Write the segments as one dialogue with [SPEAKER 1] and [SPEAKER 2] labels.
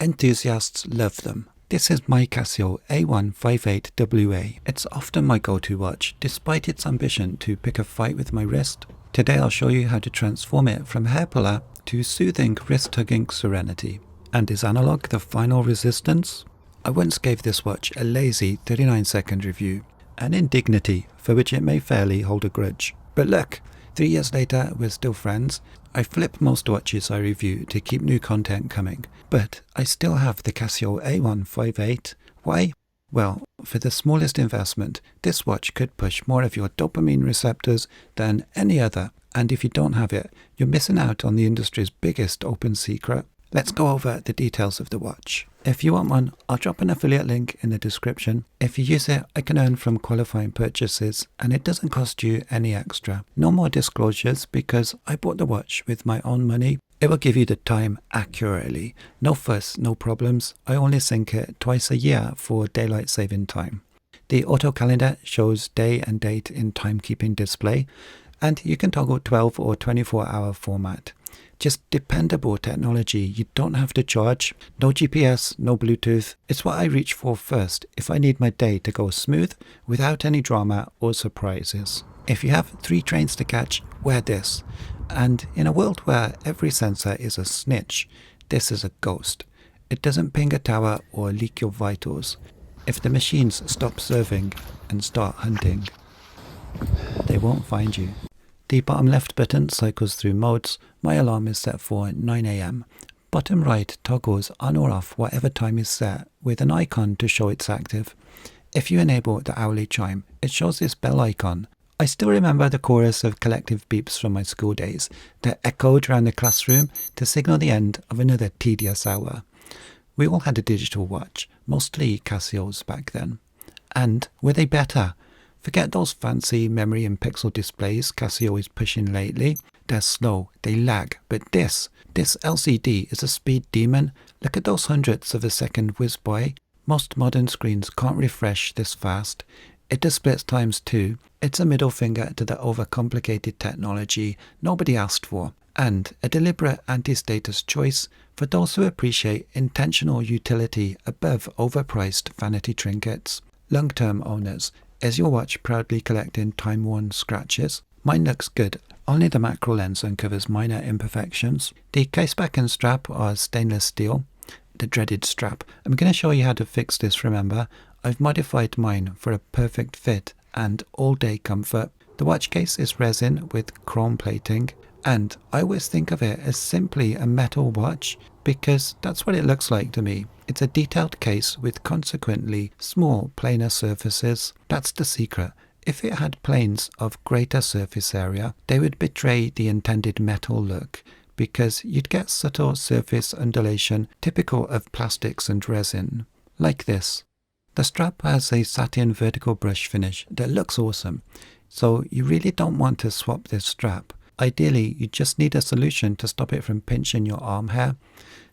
[SPEAKER 1] Enthusiasts love them. This is my Casio A158WA. It's often my go-to watch, despite its ambition to pick a fight with my wrist. Today I'll show you how to transform it from hair puller to soothing wrist-hugging serenity. And is analog the final resistance? I once gave this watch a lazy 39-second review, an indignity for which it may fairly hold a grudge. But look, 3 years later we're still friends. I flip most watches I review to keep new content coming, but I still have the Casio A158. Why? Well, for the smallest investment, this watch could push more of your dopamine receptors than any other, and if you don't have it, you're missing out on the industry's biggest open secret. Let's go over the details of the watch. If you want one, I'll drop an affiliate link in the description. If you use it, I can earn from qualifying purchases, and it doesn't cost you any extra. No more disclosures because I bought the watch with my own money. It will give you the time accurately. No fuss, no problems. I only sync it twice a year for daylight saving time. The auto calendar shows day and date in timekeeping display, and you can toggle 12 or 24-hour format. Just dependable technology. You don't have to charge. No GPS, no Bluetooth. It's what I reach for first if I need my day to go smooth without any drama or surprises. If you have 3 trains to catch, wear this. And in a world where every sensor is a snitch, this is a ghost. It doesn't ping a tower or leak your vitals. If the machines stop serving and start hunting, they won't find you. The bottom left button cycles through modes. My alarm is set for 9 AM. Bottom right toggles on or off whatever time is set with an icon to show it's active. If you enable the hourly chime, it shows this bell icon. I still remember the chorus of collective beeps from my school days that echoed around the classroom to signal the end of another tedious hour. We all had a digital watch, mostly Casios back then. And were they better? Forget those fancy memory and pixel displays Casio is pushing lately. They're slow, they lag, but this LCD is a speed demon. Look at those hundredths of a second whiz by. Most modern screens can't refresh this fast. It does splits times too. It's a middle finger to the overcomplicated technology nobody asked for, and a deliberate anti-status choice for those who appreciate intentional utility above overpriced vanity trinkets. Long-term owners, is your watch proudly collecting time-worn scratches? Mine looks good, only the macro lens uncovers minor imperfections. The caseback and strap are stainless steel. The dreaded strap. I'm going to show you how to fix this, remember. I've modified mine for a perfect fit and all-day comfort. The watch case is resin with chrome plating, and I always think of it as simply a metal watch because that's what it looks like to me. It's a detailed case with consequently small planar surfaces. That's the secret. If it had planes of greater surface area, they would betray the intended metal look because you'd get subtle surface undulation typical of plastics and resin, like this. The strap has a satin vertical brush finish that looks awesome, so you really don't want to swap this strap. Ideally, you just need a solution to stop it from pinching your arm hair.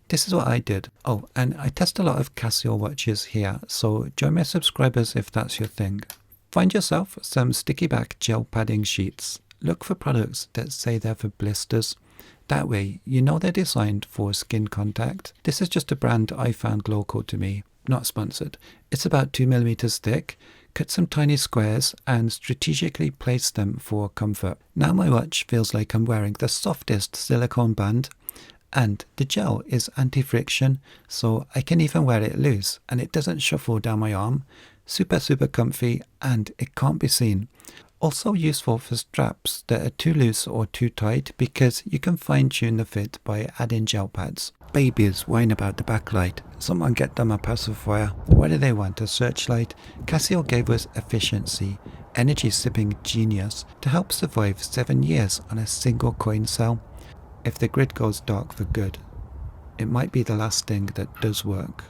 [SPEAKER 1] This is what I did. Oh, and I test a lot of Casio watches here, so join my subscribers if that's your thing. Find yourself some sticky back gel padding sheets. Look for products that say they're for blisters. That way, you know they're designed for skin contact. This is just a brand I found local to me, not sponsored. It's about 2mm thick. Cut some tiny squares and strategically place them for comfort. Now my watch feels like I'm wearing the softest silicone band, and the gel is anti-friction, so I can even wear it loose and it doesn't shuffle down my arm. Super comfy, and it can't be seen. Also useful for straps that are too loose or too tight because you can fine-tune the fit by adding gel pads. Babies whine about the backlight. Someone get them a pacifier. What do they want, a searchlight? Casio gave us efficiency, energy-sipping genius to help survive 7 years on a single coin cell. If the grid goes dark for good, it might be the last thing that does work.